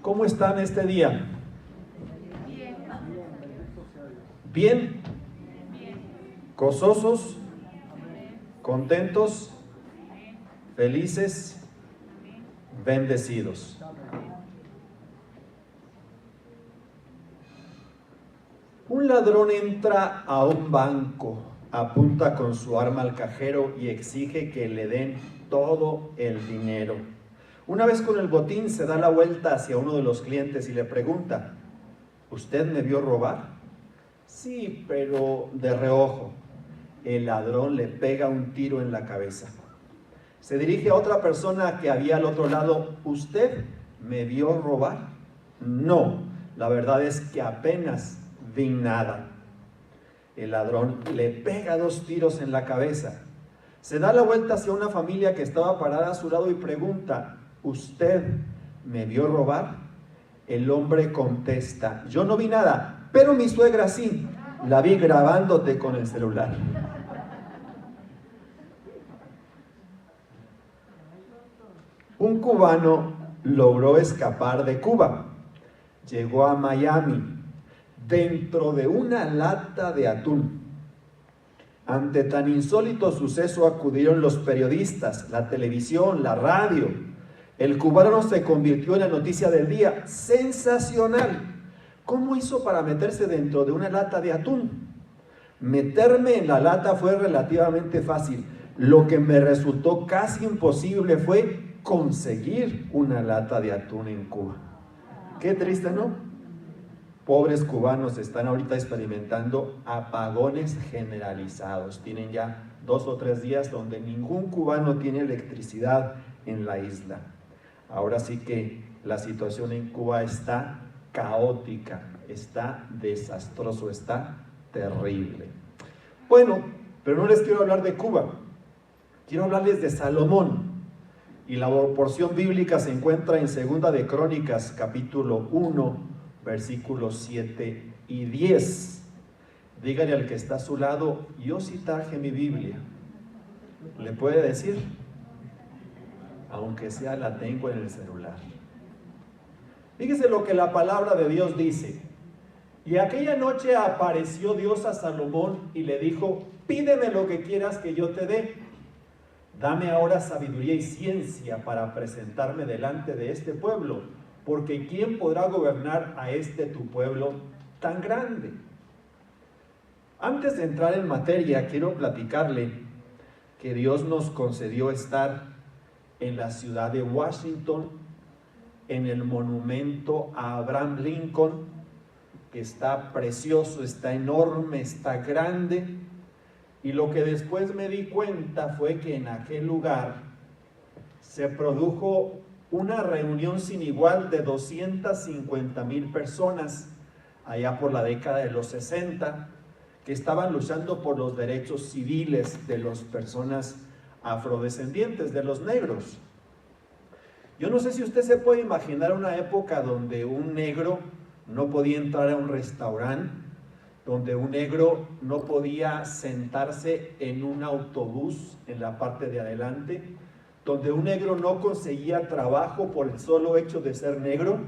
¿Cómo están este día? ¿Bien? ¿Gozosos? ¿Contentos? ¿Felices? ¿Bendecidos? Un ladrón entra a un banco, apunta con su arma al cajero y exige que le den todo el dinero. Una vez con el botín, se da la vuelta hacia uno de los clientes y le pregunta: ¿usted me vio robar? Sí, pero de reojo. El ladrón le pega un tiro en la cabeza. Se dirige a otra persona que había al otro lado: ¿usted me vio robar? No, la verdad es que apenas vi nada. El ladrón le pega 2 tiros en la cabeza. Se da la vuelta hacia una familia que estaba parada a su lado y pregunta: ¿usted me vio robar? El hombre contesta: yo no vi nada, pero mi suegra sí, la vi grabándote con el celular. Un cubano logró escapar de Cuba. Llegó a Miami dentro de una lata de atún. Ante tan insólito suceso acudieron los periodistas, la televisión, la radio. El cubano se convirtió en la noticia del día. ¡Sensacional! ¿Cómo hizo para meterse dentro de una lata de atún? Meterme en la lata fue relativamente fácil. Lo que me resultó casi imposible fue conseguir una lata de atún en Cuba. Qué triste, ¿no? Pobres cubanos están ahorita experimentando apagones generalizados. Tienen ya 2 o 3 días donde ningún cubano tiene electricidad en la isla. Ahora sí que la situación en Cuba está caótica, está desastroso, está terrible. Bueno, pero no les quiero hablar de Cuba, quiero hablarles de Salomón. Y la porción bíblica se encuentra en 2 de Crónicas, capítulo 1, versículos 7 y 10. Dígale al que está a su lado: yo sí traje mi Biblia. ¿Le puede decir? Aunque sea la tengo en el celular. Fíjese lo que la palabra de Dios dice. Y aquella noche apareció Dios a Salomón y le dijo: pídeme lo que quieras que yo te dé. Dame ahora sabiduría y ciencia para presentarme delante de este pueblo, porque ¿quién podrá gobernar a este tu pueblo tan grande? Antes de entrar en materia, quiero platicarle que Dios nos concedió estar en la ciudad de Washington, en el monumento a Abraham Lincoln, que está precioso, está enorme, está grande. Y lo que después me di cuenta fue que en aquel lugar se produjo una reunión sin igual de 250,000 personas, allá por la década de los 60, que estaban luchando por los derechos civiles de las personas afrodescendientes, de los negros. Yo no sé si usted se puede imaginar una época donde un negro no podía entrar a un restaurante, donde un negro no podía sentarse en un autobús en la parte de adelante, donde un negro no conseguía trabajo por el solo hecho de ser negro,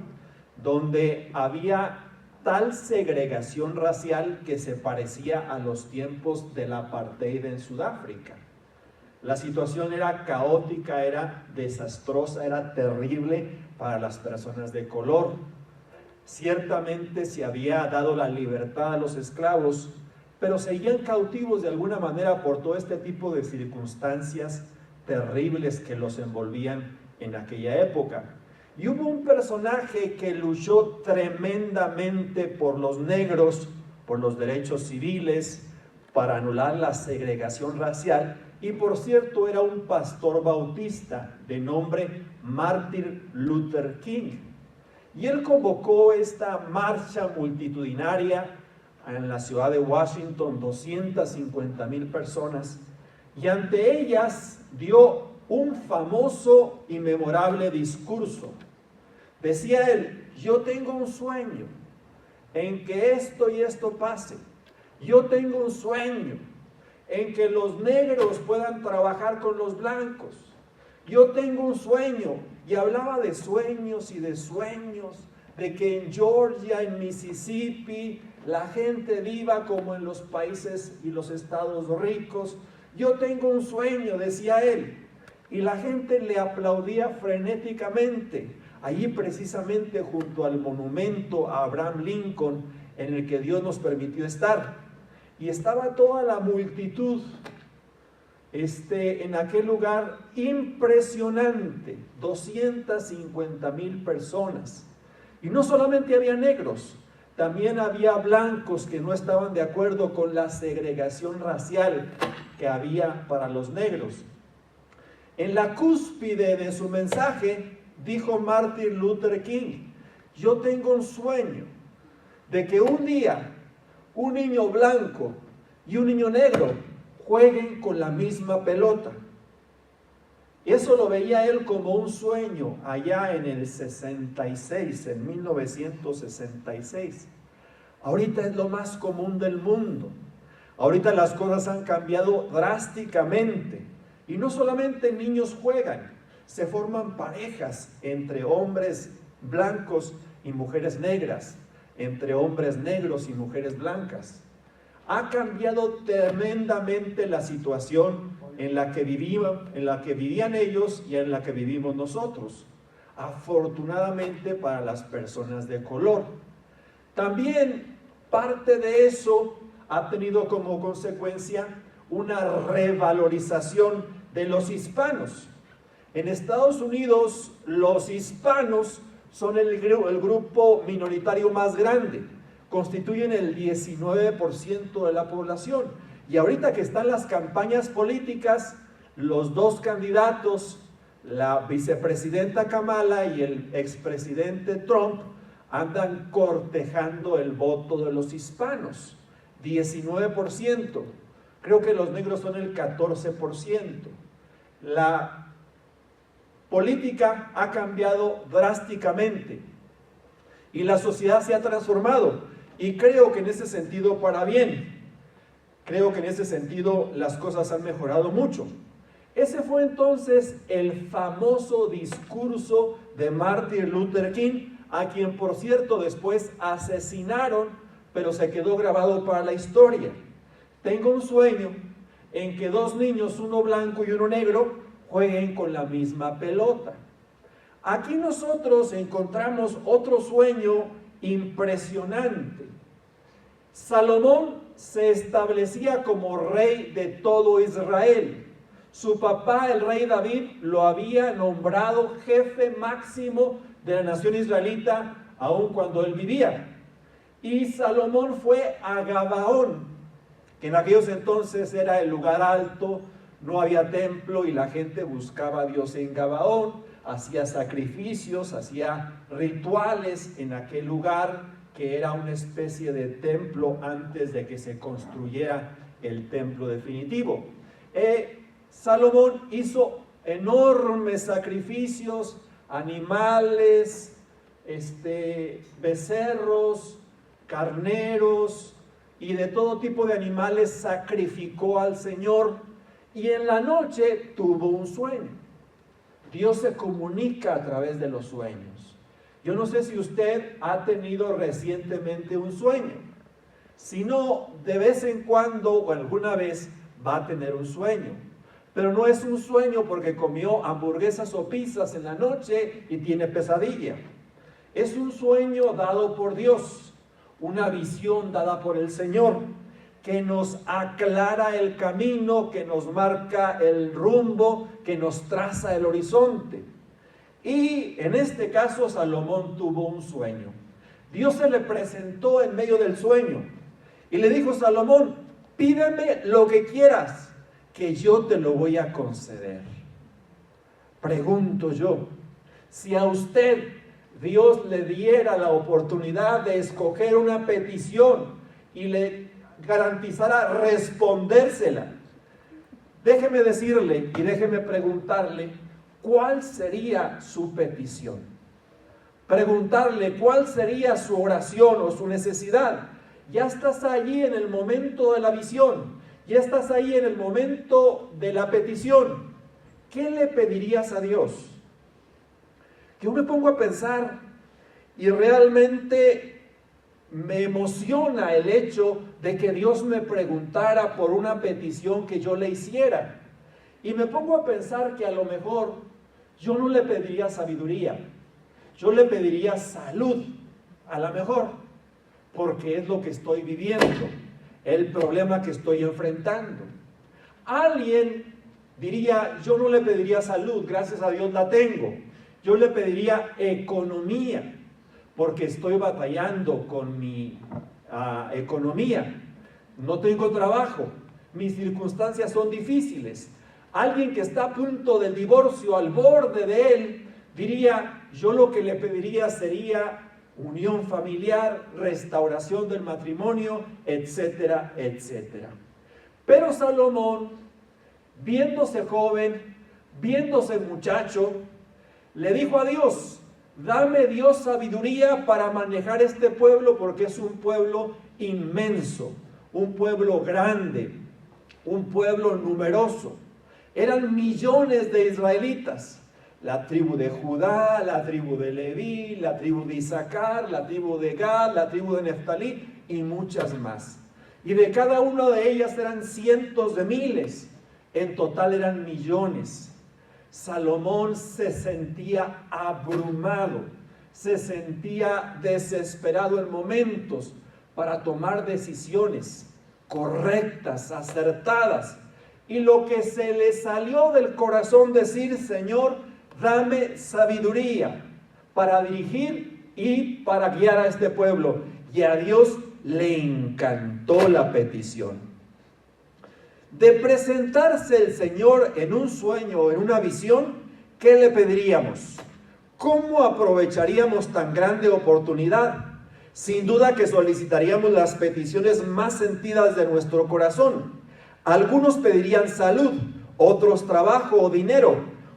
donde había tal segregación racial que se parecía a los tiempos del apartheid en Sudáfrica. La situación era caótica, era desastrosa, era terrible para las personas de color. Ciertamente se había dado la libertad a los esclavos, pero seguían cautivos de alguna manera por todo este tipo de circunstancias terribles que los envolvían en aquella época. Y hubo un personaje que luchó tremendamente por los negros, por los derechos civiles, para anular la segregación racial, y por cierto era un pastor bautista de nombre Martin Luther King. Y él convocó esta marcha multitudinaria en la ciudad de Washington, 250,000 personas, y ante ellas dio un famoso y memorable discurso. Decía él: yo tengo un sueño en que esto y esto pase. Yo tengo un sueño en que los negros puedan trabajar con los blancos. yo tengo un sueño. Y hablaba de sueños y de sueños, de que en Georgia, en Mississippi, la gente viva como en los países y los estados ricos. Yo tengo un sueño, decía él. Y la gente le aplaudía frenéticamente, allí precisamente junto al monumento a Abraham Lincoln, en el que Dios nos permitió estar. Y estaba toda la multitud en aquel lugar impresionante, 250,000 personas. Y no solamente había negros, también había blancos que no estaban de acuerdo con la segregación racial que había para los negros. En la cúspide de su mensaje, dijo Martin Luther King: yo tengo un sueño de que un día un niño blanco y un niño negro jueguen con la misma pelota. Eso lo veía él como un sueño allá en el 66, en 1966. Ahorita es lo más común del mundo. Ahorita las cosas han cambiado drásticamente. Y no solamente niños juegan, se forman parejas entre hombres blancos y mujeres negras, entre hombres negros y mujeres blancas. Ha cambiado tremendamente la situación en la que vivían ellos y en la que vivimos nosotros, afortunadamente para las personas de color. También parte de eso ha tenido como consecuencia una revalorización de los hispanos. En Estados Unidos, los hispanos son el grupo minoritario más grande, constituyen el 19% de la población. Y ahorita que están las campañas políticas, los dos candidatos, la vicepresidenta Kamala y el expresidente Trump, andan cortejando el voto de los hispanos, 19%. Creo que los negros son el 14%. La política ha cambiado drásticamente y la sociedad se ha transformado, y creo que en ese sentido para bien. Creo que en ese sentido las cosas han mejorado mucho. Ese fue entonces el famoso discurso de Martin Luther King, a quien por cierto después asesinaron, pero se quedó grabado para la historia. Tengo un sueño en que dos niños, uno blanco y uno negro, jueguen con la misma pelota. Aquí nosotros encontramos otro sueño impresionante. Salomón se establecía como rey de todo Israel. Su papá, el rey David, lo había nombrado jefe máximo de la nación israelita, aun cuando él vivía. Y Salomón fue a Gabaón, que en aquellos entonces era el lugar alto, no había templo y la gente buscaba a Dios en Gabaón, hacía sacrificios, hacía rituales en aquel lugar, que era una especie de templo antes de que se construyera el templo definitivo. Salomón hizo enormes sacrificios, animales, becerros, carneros y de todo tipo de animales sacrificó al Señor, y en la noche tuvo un sueño. Dios se comunica a través de los sueños. Yo no sé si usted ha tenido recientemente un sueño. Si no, de vez en cuando o alguna vez va a tener un sueño. Pero no es un sueño porque comió hamburguesas o pizzas en la noche y tiene pesadilla. Es un sueño dado por Dios, una visión dada por el Señor, que nos aclara el camino, que nos marca el rumbo, que nos traza el horizonte. Y en este caso Salomón tuvo un sueño. Dios se le presentó en medio del sueño y le dijo: Salomón, pídeme lo que quieras, que yo te lo voy a conceder. Pregunto yo, si a usted Dios le diera la oportunidad de escoger una petición y le garantizara respondérsela, déjeme decirle y déjeme preguntarle, ¿cuál sería su petición? Preguntarle cuál sería su oración o su necesidad. Ya estás allí en el momento de la visión, ya estás ahí en el momento de la petición. ¿qué le pedirías a Dios? Yo me pongo a pensar y realmente me emociona el hecho de que Dios me preguntara por una petición que yo le hiciera. Y me pongo a pensar que a lo mejor yo no le pediría sabiduría, yo le pediría salud, a lo mejor, porque es lo que estoy viviendo, el problema que estoy enfrentando. Alguien diría, yo no le pediría salud, gracias a Dios la tengo. Yo le pediría economía, porque estoy batallando con mi economía. No tengo trabajo, mis circunstancias son difíciles. Alguien que está a punto del divorcio, al borde de él, diría, yo lo que le pediría sería unión familiar, restauración del matrimonio, etcétera, etcétera. Pero Salomón, viéndose joven, viéndose muchacho, le dijo a Dios, dame Dios sabiduría para manejar este pueblo, porque es un pueblo inmenso, un pueblo grande, un pueblo numeroso. Eran millones de israelitas, la tribu de Judá, la tribu de Leví, la tribu de Isaacar, la tribu de Gad, la tribu de Neftalí y muchas más. Y de cada una de ellas eran cientos de miles, en total eran millones. Salomón se sentía abrumado, se sentía desesperado en momentos para tomar decisiones correctas, acertadas. Y lo que se le salió del corazón decir, Señor, dame sabiduría para dirigir y para guiar a este pueblo. Y a Dios le encantó la petición. De presentarse el Señor en un sueño o en una visión, ¿qué le pediríamos? ¿Cómo aprovecharíamos tan grande oportunidad? Sin duda que solicitaríamos las peticiones más sentidas de nuestro corazón. Algunos pedirían salud, otros trabajo o dinero,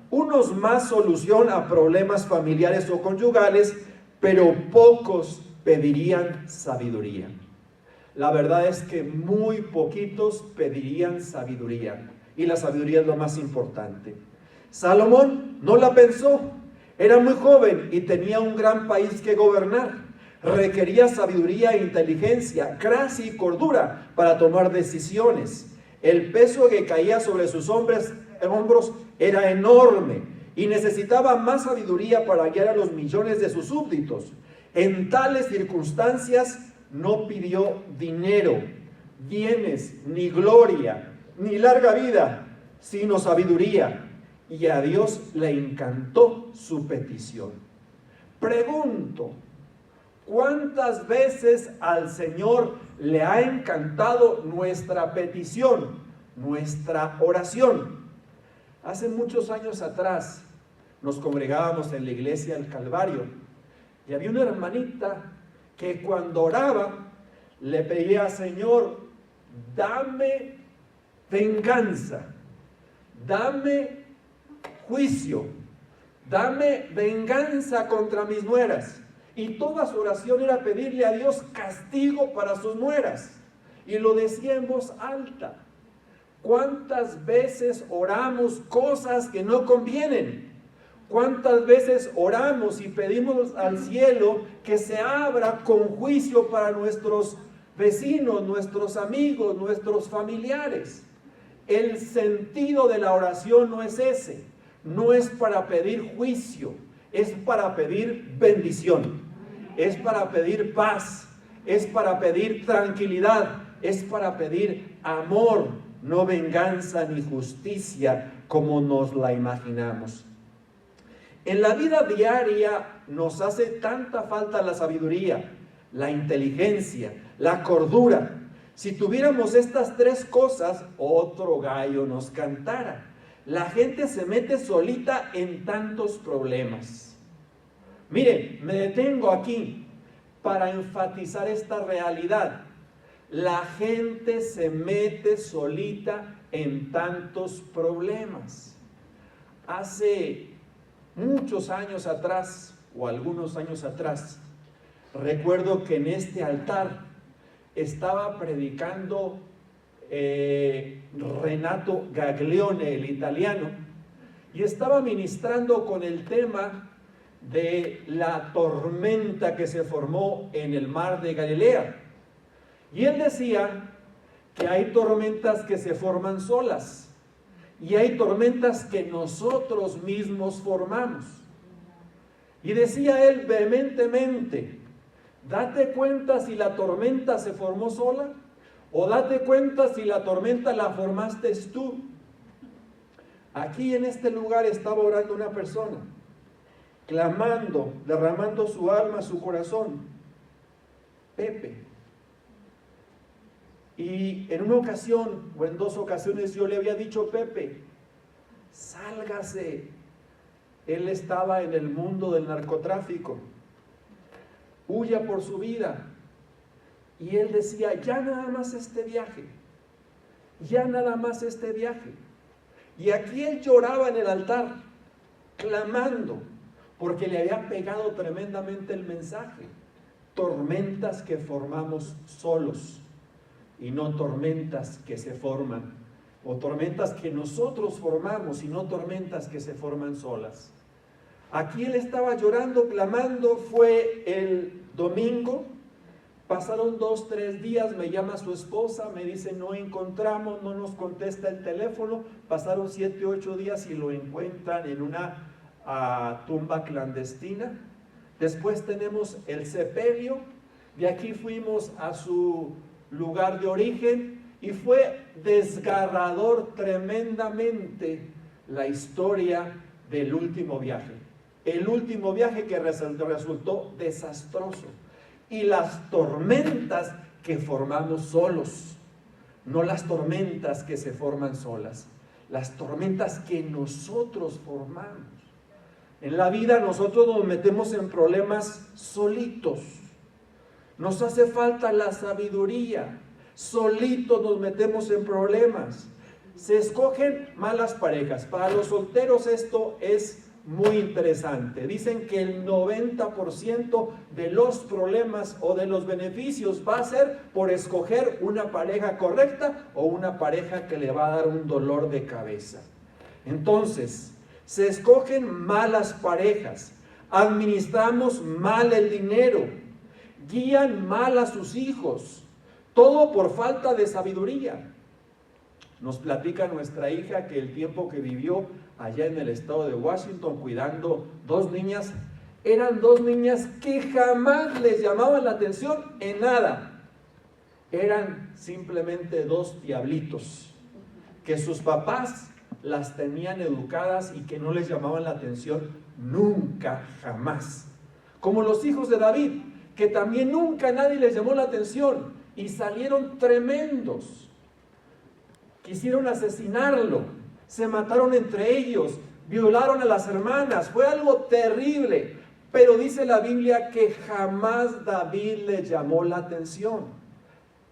unos más solución a problemas familiares o conyugales, pero pocos pedirían sabiduría. La verdad es que muy poquitos pedirían sabiduría, y la sabiduría es lo más importante. Salomón no la pensó, era muy joven y tenía un gran país que gobernar. Requería sabiduría e inteligencia, gracia y cordura para tomar decisiones. El peso que caía sobre sus hombros era enorme y necesitaba más sabiduría para guiar a los millones de sus súbditos. En tales circunstancias no pidió dinero, bienes, ni gloria, ni larga vida, sino sabiduría. Y a Dios le encantó su petición. Pregunto, ¿cuántas veces al Señor le ha encantado nuestra petición, nuestra oración? Hace muchos años atrás nos congregábamos en la iglesia del Calvario y había una hermanita que cuando oraba le pedía, Señor, dame venganza, dame juicio, dame venganza contra mis nueras. Y toda su oración era pedirle a Dios castigo para sus nueras. Y lo decía en voz alta. ¿Cuántas veces oramos cosas que no convienen? ¿Cuántas veces oramos y pedimos al cielo que se abra con juicio para nuestros vecinos, nuestros amigos, nuestros familiares? El sentido de la oración no es ese. No es para pedir juicio, es para pedir bendición, es para pedir paz, es para pedir tranquilidad, es para pedir amor, no venganza ni justicia como nos la imaginamos. En la vida diaria nos hace tanta falta la sabiduría, la inteligencia, la cordura. Si tuviéramos estas tres cosas, otro gallo nos cantara. La gente se mete solita en tantos problemas. Mire, me detengo aquí para enfatizar esta realidad. La gente se mete solita en tantos problemas. Hace muchos años atrás, o algunos años atrás, recuerdo que en este altar estaba predicando Renato Gaglione, el italiano, y estaba ministrando con el tema de la tormenta que se formó en el mar de Galilea. Y él decía que hay tormentas que se forman solas y hay tormentas que nosotros mismos formamos. Y decía él vehementemente, date cuenta si la tormenta se formó sola o date cuenta si la tormenta la formaste tú. Aquí en este lugar estaba orando una persona, clamando, derramando su alma, su corazón, Pepe. Y en una ocasión, o en dos ocasiones, yo le había dicho, Pepe, sálgase. Él estaba en el mundo del narcotráfico, huya por su vida. Y él decía, ya nada más este viaje, ya nada más este viaje. Y aquí él lloraba en el altar, clamando, porque le había pegado tremendamente el mensaje. Tormentas que formamos solos y no tormentas que se forman, o tormentas que nosotros formamos y no tormentas que se forman solas. Aquí él estaba llorando, clamando. Fue el domingo, pasaron 2, 3 días, me llama su esposa, me dice no encontramos, no nos contesta el teléfono. Pasaron 7, 8 días y lo encuentran en una tumba clandestina. Después tenemos el sepelio. De aquí fuimos a su lugar de origen y fue desgarrador tremendamente la historia del último viaje. El último viaje que resultó desastroso. Y las tormentas que formamos solos, no las tormentas que se forman solas, las tormentas que nosotros formamos. En la vida nosotros nos metemos en problemas solitos. Nos hace falta la sabiduría. Solitos nos metemos en problemas. Se escogen malas parejas. Para los solteros esto es muy interesante. Dicen que el 90% de los problemas o de los beneficios va a ser por escoger una pareja correcta o una pareja que le va a dar un dolor de cabeza. Entonces, se escogen malas parejas, administramos mal el dinero, guían mal a sus hijos, todo por falta de sabiduría. Nos platica nuestra hija que el tiempo que vivió allá en el estado de Washington cuidando 2 niñas, eran 2 niñas que jamás les llamaban la atención en nada. Eran simplemente 2 diablitos, que sus papás las tenían educadas y que no les llamaban la atención nunca, jamás. Como los hijos de David, que también nunca nadie les llamó la atención y salieron tremendos. Quisieron asesinarlo, se mataron entre ellos, violaron a las hermanas, fue algo terrible. Pero dice la Biblia que jamás David les llamó la atención.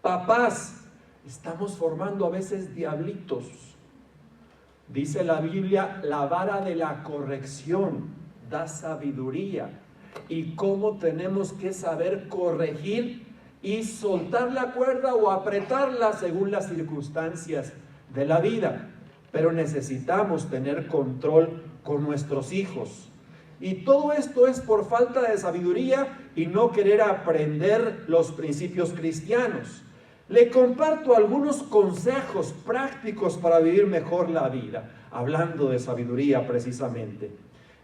Papás, estamos formando a veces diablitos. Dice la Biblia, la vara de la corrección da sabiduría. Y cómo tenemos que saber corregir y soltar la cuerda o apretarla según las circunstancias de la vida. Pero necesitamos tener control con nuestros hijos. Y todo esto es por falta de sabiduría y no querer aprender los principios cristianos. Le comparto algunos consejos prácticos para vivir mejor la vida, hablando de sabiduría precisamente.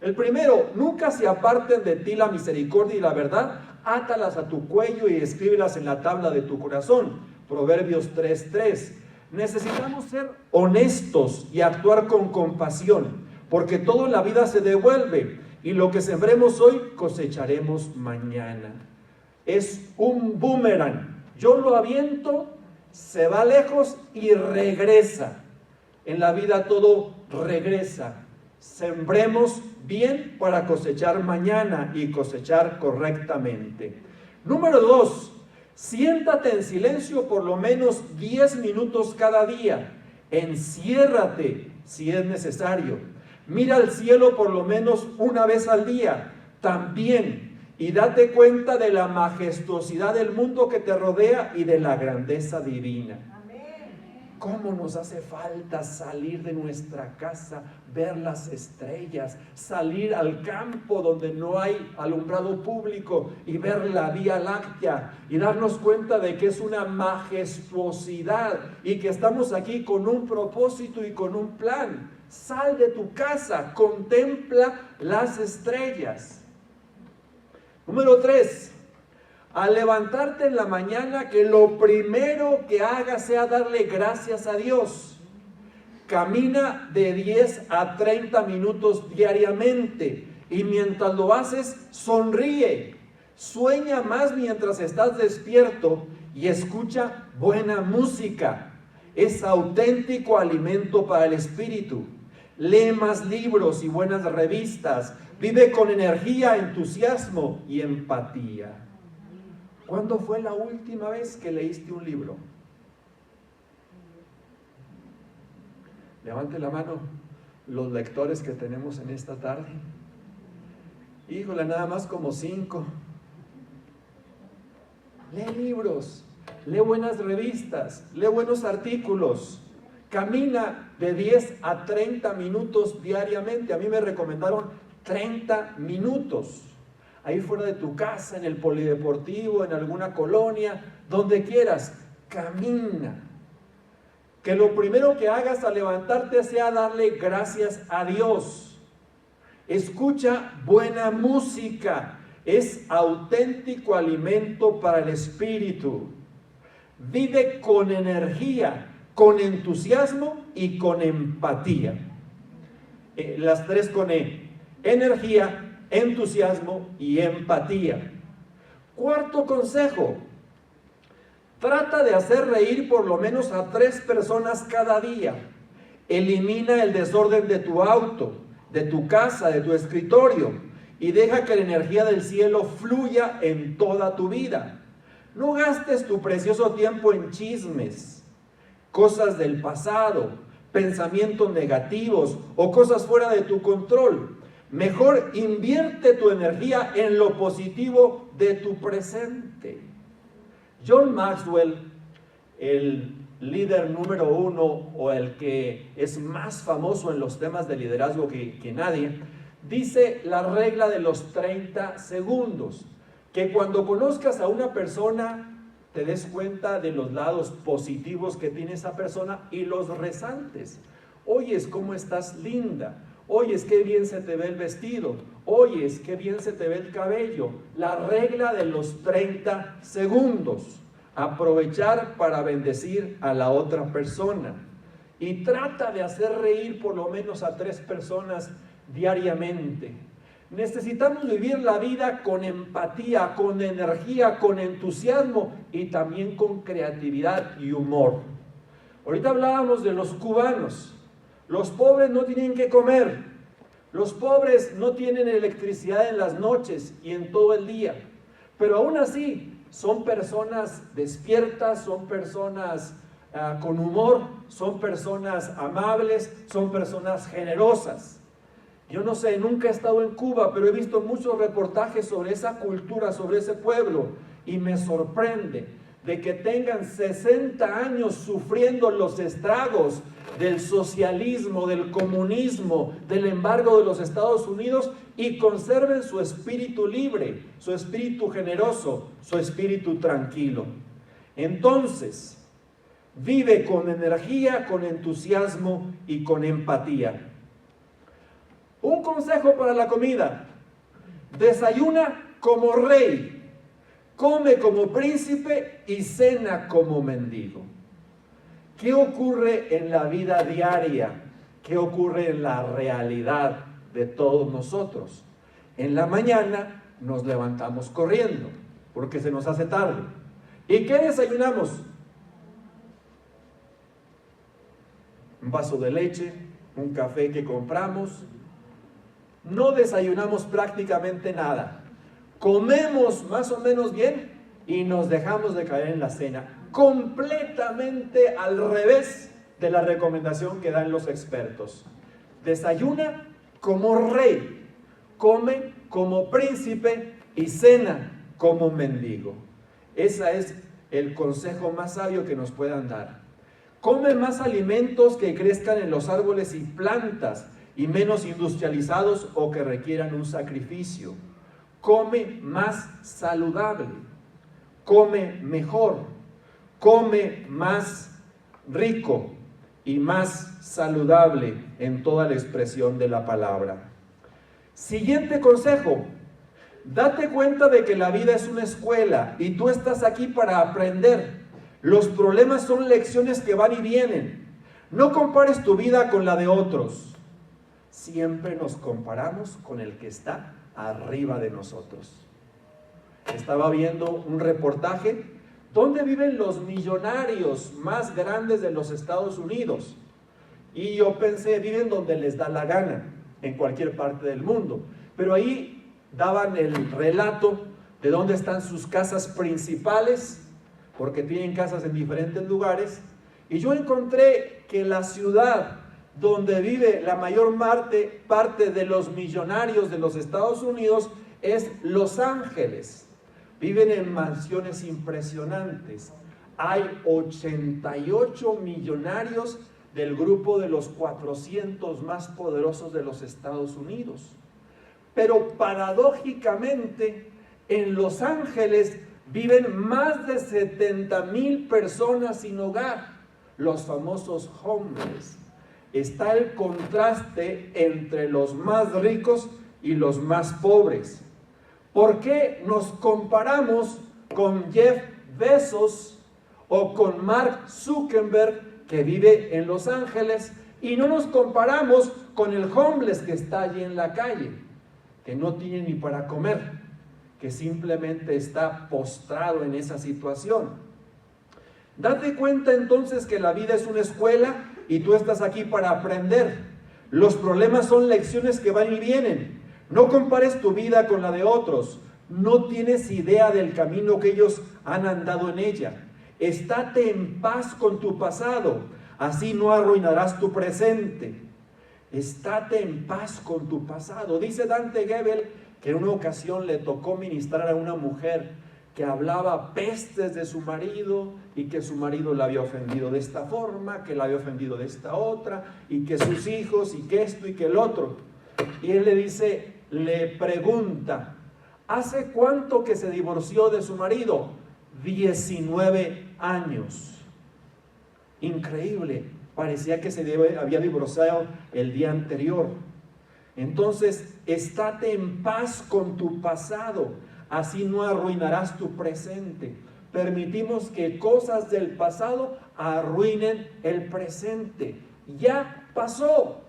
El primero, nunca se aparten de ti la misericordia y la verdad, átalas a tu cuello y escríbelas en la tabla de tu corazón. Proverbios 3:3. Necesitamos ser honestos y actuar con compasión, porque todo en la vida se devuelve y lo que sembremos hoy cosecharemos mañana. Es un boomerang. Yo lo aviento, se va lejos y regresa. En la vida todo regresa. Sembremos bien para cosechar mañana y cosechar correctamente. Número 2, siéntate en silencio por lo menos 10 minutos cada día. Enciérrate si es necesario. Mira al cielo por lo menos una vez al día. También. Y date cuenta de la majestuosidad del mundo que te rodea y de la grandeza divina. ¿Cómo nos hace falta salir de nuestra casa, ver las estrellas, salir al campo donde no hay alumbrado público y ver la Vía Láctea y darnos cuenta de que es una majestuosidad y que estamos aquí con un propósito y con un plan? Sal de tu casa, contempla las estrellas. Número 3. Al levantarte en la mañana, que lo primero que hagas sea darle gracias a Dios. Camina de 10 a 30 minutos diariamente y mientras lo haces, sonríe. Sueña más mientras estás despierto y escucha buena música. Es auténtico alimento para el espíritu. Lee más libros y buenas revistas. Vive con energía, entusiasmo y empatía. ¿Cuándo fue la última vez que leíste un libro? Levante la mano los lectores que tenemos en esta tarde. Híjole, nada más como 5. Lee libros, lee buenas revistas, lee buenos artículos. Camina de 10 a 30 minutos diariamente. A mí me recomendaron 30 minutos. Ahí fuera de tu casa, en el polideportivo, en alguna colonia, donde quieras, camina. Que lo primero que hagas al levantarte sea darle gracias a Dios. Escucha buena música. Es auténtico alimento para el espíritu. Vive con energía, con entusiasmo y con empatía. Las 3 con E. Energía, entusiasmo y empatía. 4. consejo. Trata de hacer reír por lo menos a 3 personas cada día. Elimina el desorden de tu auto, de tu casa, de tu escritorio y deja que la energía del cielo fluya en toda tu vida. No gastes tu precioso tiempo en chismes, cosas del pasado, pensamientos negativos o cosas fuera de tu control. Mejor invierte tu energía en lo positivo de tu presente. John Maxwell, el líder número 1 o el que es más famoso en los temas de liderazgo que nadie, dice la regla de los 30 segundos. Que cuando conozcas a una persona te des cuenta de los lados positivos que tiene esa persona y los resaltes. Oyes cómo estás linda. Oyes qué bien se te ve el vestido. Oyes qué bien se te ve el cabello. La regla de los 30 segundos. Aprovechar para bendecir a la otra persona. Y trata de hacer reír por lo menos a 3 personas diariamente. Necesitamos vivir la vida con empatía, con energía, con entusiasmo y también con creatividad y humor. Ahorita hablábamos de los cubanos. Los pobres no tienen que comer. Los pobres no tienen electricidad en las noches y en todo el día. Pero aún así son personas despiertas, son personas con humor, son personas amables, son personas generosas. Yo no sé, nunca he estado en Cuba, pero he visto muchos reportajes sobre esa cultura, sobre ese pueblo, y me sorprende de que tengan 60 años sufriendo los estragos del socialismo, del comunismo, del embargo de los Estados Unidos y conserven su espíritu libre, su espíritu generoso, su espíritu tranquilo. Entonces, vive con energía, con entusiasmo y con empatía. Un consejo para la comida: desayuna como rey, come como príncipe y cena como mendigo. ¿Qué ocurre en la vida diaria? ¿Qué ocurre en la realidad de todos nosotros? En la mañana nos levantamos corriendo porque se nos hace tarde. ¿Y qué desayunamos? Un vaso de leche, un café que compramos. No desayunamos prácticamente nada. Comemos más o menos bien y nos dejamos de caer en la cena. Completamente al revés de la recomendación que dan los expertos. Desayuna como rey, come como príncipe y cena como mendigo. Ese es el consejo más sabio que nos puedan dar. Come más alimentos que crezcan en los árboles y plantas y menos industrializados o que requieran un sacrificio. Come más saludable, come mejor, come más rico y más saludable en toda la expresión de la palabra. Siguiente consejo: date cuenta de que la vida es una escuela y tú estás aquí para aprender. Los problemas son lecciones que van y vienen. No compares tu vida con la de otros. Siempre nos comparamos con el que está arriba de nosotros. Estaba viendo un reportaje donde viven los millonarios más grandes de los Estados Unidos. Y yo pensé, viven donde les da la gana, en cualquier parte del mundo. Pero ahí daban el relato de dónde están sus casas principales, porque tienen casas en diferentes lugares. Y yo encontré que la ciudad donde vive la mayor parte de los millonarios de los Estados Unidos es Los Ángeles. Viven en mansiones impresionantes. Hay 88 millonarios del grupo de los 400 más poderosos de los Estados Unidos. Pero paradójicamente, en Los Ángeles viven más de 70,000 personas sin hogar, los famosos homeless. Está el contraste entre los más ricos y los más pobres. ¿Por qué nos comparamos con Jeff Bezos o con Mark Zuckerberg, que vive en Los Ángeles, y no nos comparamos con el homeless que está allí en la calle, que no tiene ni para comer, que simplemente está postrado en esa situación? Date cuenta entonces que la vida es una escuela y tú estás aquí para aprender. Los problemas son lecciones que van y vienen. No compares tu vida con la de otros. No tienes idea del camino que ellos han andado en ella. Estate en paz con tu pasado, así no arruinarás tu presente. Estate en paz con tu pasado. Dice Dante Gebel que en una ocasión le tocó ministrar a una mujer que hablaba pestes de su marido y que su marido la había ofendido de esta forma, que la había ofendido de esta otra, y que sus hijos, y que esto y que el otro. Y él le pregunta, ¿hace cuánto que se divorció de su marido? 19 años. Increíble, parecía que se había divorciado el día anterior. Entonces, estate en paz con tu pasado, así no arruinarás tu presente. Permitimos que cosas del pasado arruinen el presente. Ya pasó,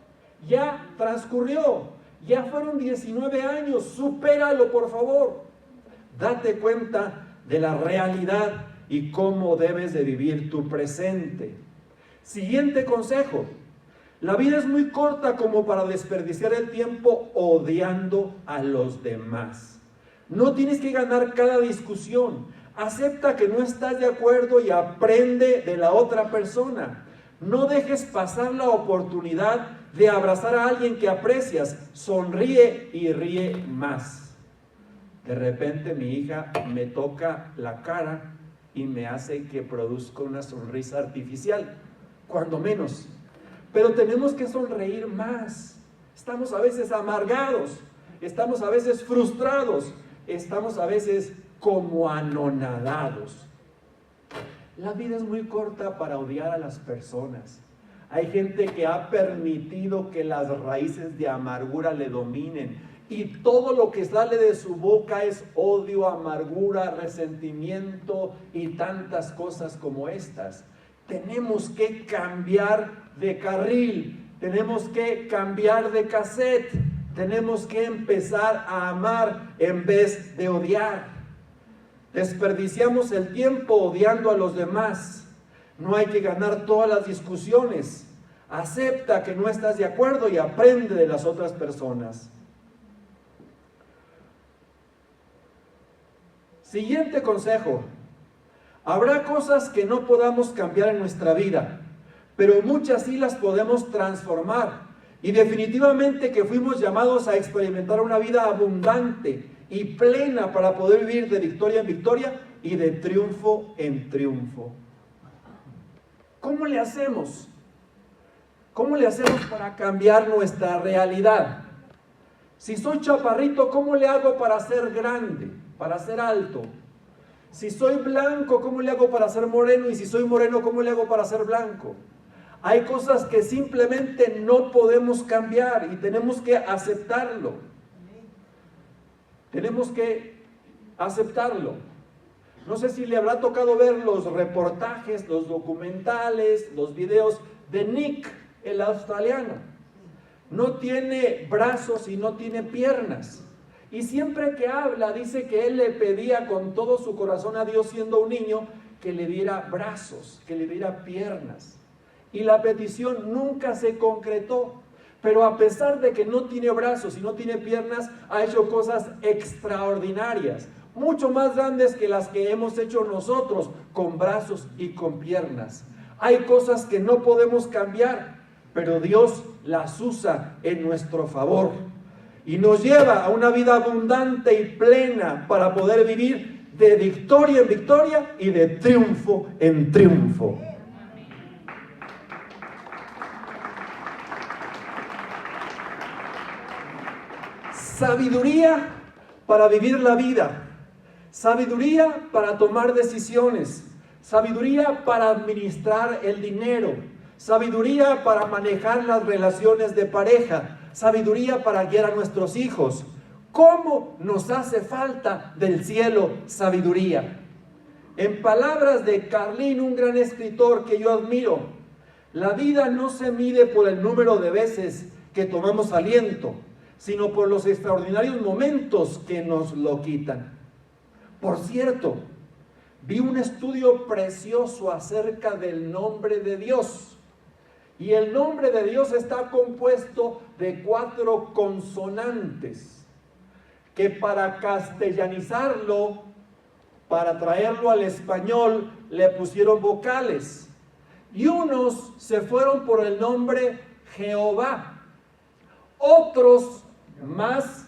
ya transcurrió, ya fueron 19 años, supéralo por favor. Date cuenta de la realidad y cómo debes de vivir tu presente. Siguiente consejo: la vida es muy corta como para desperdiciar el tiempo odiando a los demás. No tienes que ganar cada discusión. Acepta que no estás de acuerdo y aprende de la otra persona. No dejes pasar la oportunidad de abrazar a alguien que aprecias. Sonríe y ríe más. De repente mi hija me toca la cara y me hace que produzca una sonrisa artificial, cuando menos. Pero tenemos que sonreír más. Estamos a veces amargados, estamos a veces frustrados, estamos a veces como anonadados. La vida es muy corta para odiar a las personas. Hay gente que ha permitido que las raíces de amargura le dominen y todo lo que sale de su boca es odio, amargura, resentimiento y tantas cosas como estas. Tenemos que cambiar de carril, tenemos que cambiar de cassette, tenemos que empezar a amar en vez de odiar. Desperdiciamos el tiempo odiando a los demás. No hay que ganar todas las discusiones. Acepta que no estás de acuerdo y aprende de las otras personas. Siguiente consejo: habrá cosas que no podamos cambiar en nuestra vida, pero muchas sí las podemos transformar. Y definitivamente que fuimos llamados a experimentar una vida abundante y plena para poder vivir de victoria en victoria y de triunfo en triunfo. ¿Cómo le hacemos? ¿Cómo le hacemos para cambiar nuestra realidad? Si soy chaparrito, ¿cómo le hago para ser grande, para ser alto? Si soy blanco, ¿cómo le hago para ser moreno? Y si soy moreno, ¿cómo le hago para ser blanco? Hay cosas que simplemente no podemos cambiar y tenemos que aceptarlo. Tenemos que aceptarlo. No sé si le habrá tocado ver los reportajes, los documentales, los videos de Nick, el australiano. No tiene brazos y no tiene piernas. Y siempre que habla dice que él le pedía con todo su corazón a Dios siendo un niño que le diera brazos, que le diera piernas. Y la petición nunca se concretó. Pero a pesar de que no tiene brazos y no tiene piernas, ha hecho cosas extraordinarias, mucho más grandes que las que hemos hecho nosotros con brazos y con piernas. Hay cosas que no podemos cambiar, pero Dios las usa en nuestro favor y nos lleva a una vida abundante y plena para poder vivir de victoria en victoria y de triunfo en triunfo. Sabiduría para vivir la vida, sabiduría para tomar decisiones, sabiduría para administrar el dinero, sabiduría para manejar las relaciones de pareja, sabiduría para guiar a nuestros hijos. ¿Cómo nos hace falta del cielo sabiduría? En palabras de Carlín, un gran escritor que yo admiro, la vida no se mide por el número de veces que tomamos aliento, sino por los extraordinarios momentos que nos lo quitan. Por cierto, vi un estudio precioso acerca del nombre de Dios. Y el nombre de Dios está compuesto de 4 consonantes, que para castellanizarlo, para traerlo al español, le pusieron vocales. Y unos se fueron por el nombre Jehová. Otros más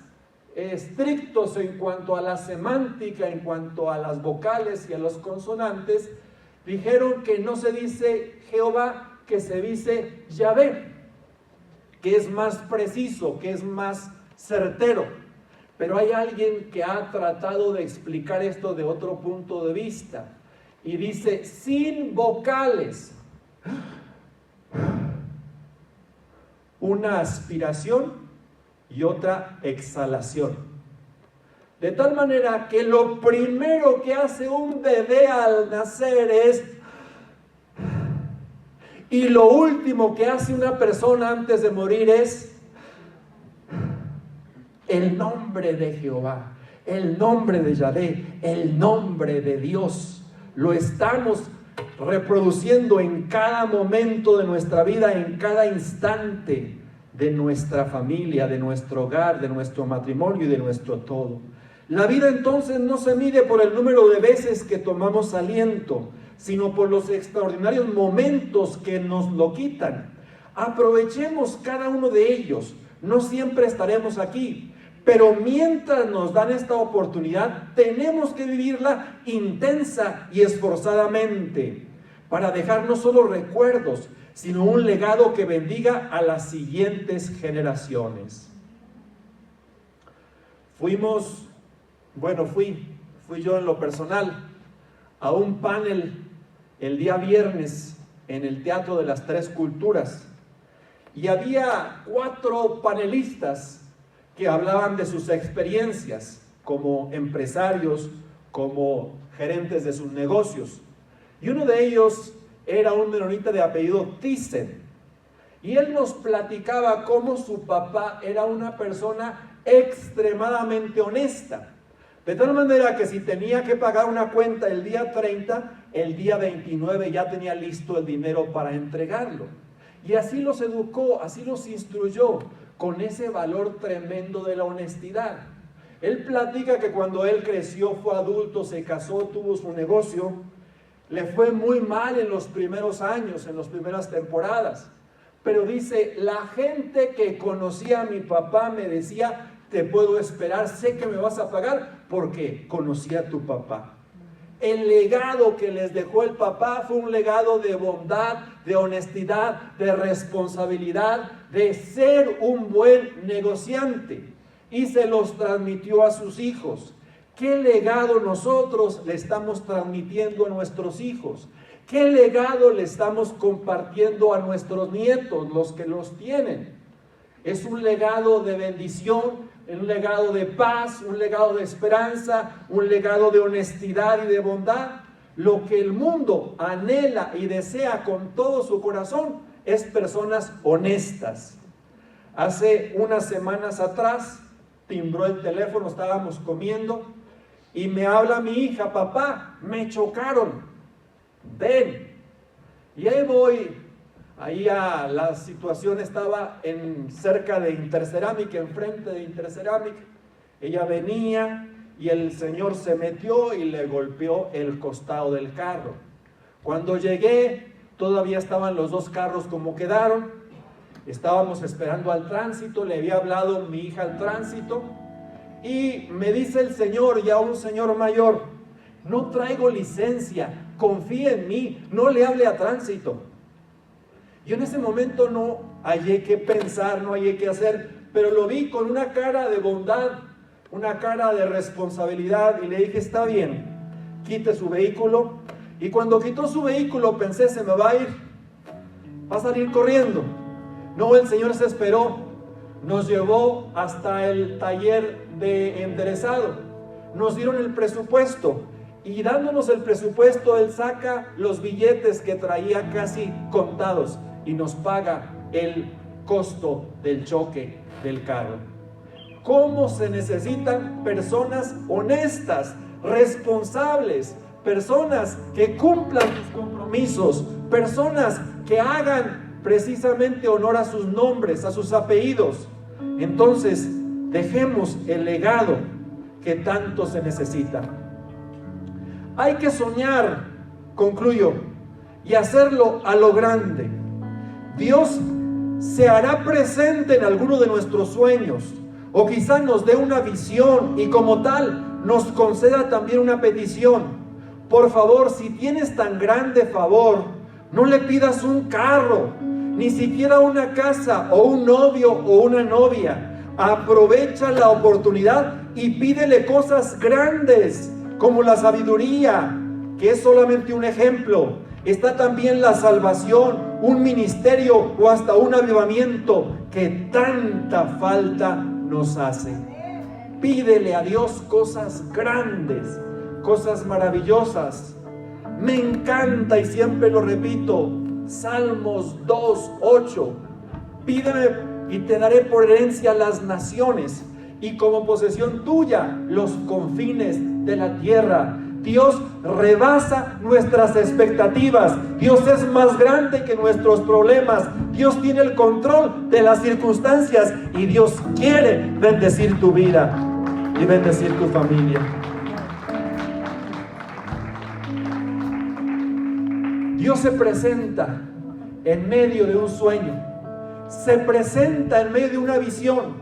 estrictos en cuanto a la semántica, en cuanto a las vocales y a los consonantes, dijeron que no se dice Jehová, que se dice Yahvé, que es más preciso, que es más certero. Pero hay alguien que ha tratado de explicar esto de otro punto de vista y dice sin vocales, una aspiración y otra exhalación. De tal manera que lo primero que hace un bebé al nacer es, y lo último que hace una persona antes de morir es el nombre de Jehová, el nombre de Yahvé, el nombre de Dios. Lo estamos reproduciendo en cada momento de nuestra vida, en cada instante de nuestra familia, de nuestro hogar, de nuestro matrimonio y de nuestro todo. La vida entonces no se mide por el número de veces que tomamos aliento, sino por los extraordinarios momentos que nos lo quitan. Aprovechemos cada uno de ellos. No siempre estaremos aquí, pero mientras nos dan esta oportunidad, tenemos que vivirla intensa y esforzadamente para dejar no solo recuerdos, sino un legado que bendiga a las siguientes generaciones. Fui yo en lo personal a un panel el día viernes en el Teatro de las Tres Culturas y había 4 panelistas que hablaban de sus experiencias como empresarios, como gerentes de sus negocios. Y uno de ellos era un menonita de apellido Thyssen. Y él nos platicaba cómo su papá era una persona extremadamente honesta. De tal manera que si tenía que pagar una cuenta el día 30, el día 29 ya tenía listo el dinero para entregarlo. Y así los educó, así los instruyó, con ese valor tremendo de la honestidad. Él platica que cuando él creció, fue adulto, se casó, tuvo su negocio, le fue muy mal en los primeros años, en las primeras temporadas. Pero dice, la gente que conocía a mi papá me decía, te puedo esperar, sé que me vas a pagar porque conocí a tu papá. El legado que les dejó el papá fue un legado de bondad, de honestidad, de responsabilidad, de ser un buen negociante. Y se los transmitió a sus hijos. ¿Qué legado nosotros le estamos transmitiendo a nuestros hijos? ¿Qué legado le estamos compartiendo a nuestros nietos, los que los tienen? Es un legado de bendición, un legado de paz, un legado de esperanza, un legado de honestidad y de bondad. Lo que el mundo anhela y desea con todo su corazón es personas honestas. Hace unas semanas atrás timbró el teléfono, estábamos comiendo y me habla mi hija: papá, me chocaron, ven. Y ahí voy. Ahí la situación estaba cerca de Intercerámica, enfrente de Intercerámica. Ella venía y el señor se metió y le golpeó el costado del carro. Cuando llegué, todavía estaban los dos carros como quedaron. Estábamos esperando al tránsito, le había hablado mi hija al tránsito. Y me dice el señor, ya un señor mayor: no traigo licencia, confía en mí, no le hable a tránsito. Yo en ese momento no hallé qué pensar, no hallé qué hacer, pero lo vi con una cara de bondad, una cara de responsabilidad, y le dije: está bien, quite su vehículo. Y cuando quitó su vehículo pensé: se me va a ir, va a salir corriendo. No, el señor se esperó, nos llevó hasta el taller de enderezado, nos dieron el presupuesto. Y dándonos el presupuesto, él saca los billetes que traía casi contados y nos paga el costo del choque del carro. ¿Cómo se necesitan personas honestas, responsables, personas que cumplan sus compromisos, personas que hagan precisamente honor a sus nombres, a sus apellidos? Entonces, dejemos el legado que tanto se necesita. Hay que soñar, concluyo, y hacerlo a lo grande. Dios se hará presente en alguno de nuestros sueños, o quizá nos dé una visión y como tal nos conceda también una petición. Por favor, si tienes tan grande favor, no le pidas un carro, ni siquiera una casa o un novio o una novia. Aprovecha la oportunidad y pídele cosas grandes, como la sabiduría, que es solamente un ejemplo. Está también la salvación, un ministerio o hasta un avivamiento que tanta falta nos hace. Pídele a Dios cosas grandes, cosas maravillosas. Me encanta, y siempre lo repito, Salmos 2:8. Pídeme y te daré por herencia las naciones, y como posesión tuya los confines de la tierra. Dios rebasa nuestras expectativas. Dios es más grande que nuestros problemas. Dios tiene el control de las circunstancias y Dios quiere bendecir tu vida y bendecir tu familia. Dios se presenta en medio de un sueño, se presenta en medio de una visión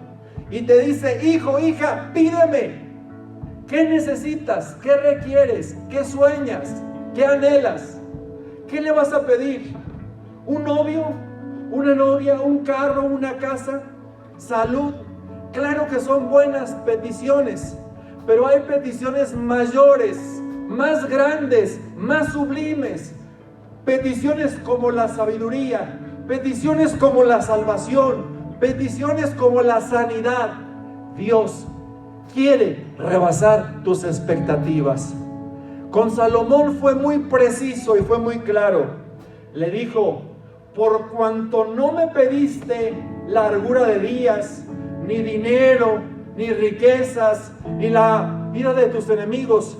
y te dice: hijo, hija, pídeme. ¿Qué necesitas? ¿Qué requieres? ¿Qué sueñas? ¿Qué anhelas? ¿Qué le vas a pedir? ¿Un novio? ¿Una novia? ¿Un carro? ¿Una casa? ¿Salud? Claro que son buenas peticiones, pero hay peticiones mayores, más grandes, más sublimes. Peticiones como la sabiduría, peticiones como la salvación, peticiones como la sanidad. Dios quiere rebasar tus expectativas. Con Salomón fue muy preciso y fue muy claro. Le dijo: por cuanto no me pediste largura de días, ni dinero, ni riquezas, ni la vida de tus enemigos,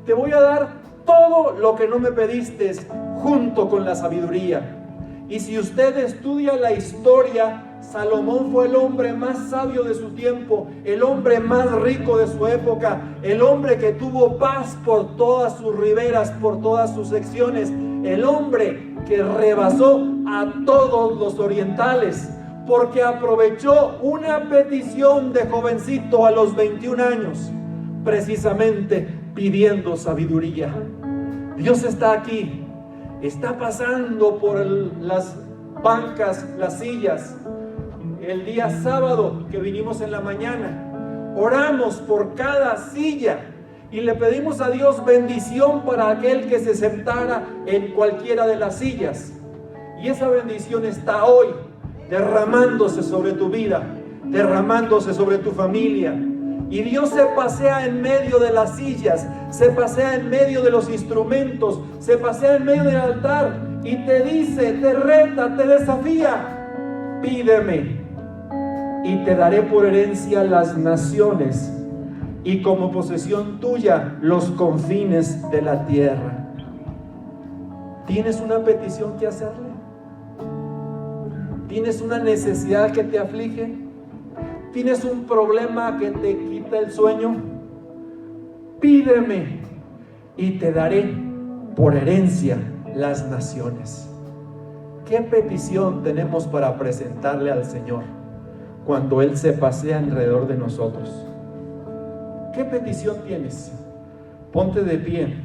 te voy a dar todo lo que no me pediste, junto con la sabiduría. Y si usted estudia la historia, Salomón fue el hombre más sabio de su tiempo, el hombre más rico de su época, el hombre que tuvo paz por todas sus riberas, por todas sus secciones, el hombre que rebasó a todos los orientales, porque aprovechó una petición de jovencito a los 21 años, precisamente pidiendo sabiduría. Dios está aquí, está pasando por las bancas, las sillas. El día sábado que vinimos en la mañana, oramos por cada silla y le pedimos a Dios bendición para aquel que se sentara en cualquiera de las sillas. Y esa bendición está hoy derramándose sobre tu vida, derramándose sobre tu familia. Y Dios se pasea en medio de las sillas, se pasea en medio de los instrumentos, se pasea en medio del altar y te dice, te reta, te desafía: pídeme y te daré por herencia las naciones y como posesión tuya los confines de la tierra. ¿Tienes una petición que hacerle? ¿Tienes una necesidad que te aflige? ¿Tienes un problema que te quita el sueño? Pídeme y te daré por herencia las naciones. ¿Qué petición tenemos para presentarle al Señor cuando Él se pasea alrededor de nosotros? ¿Qué petición tienes? Ponte de pie.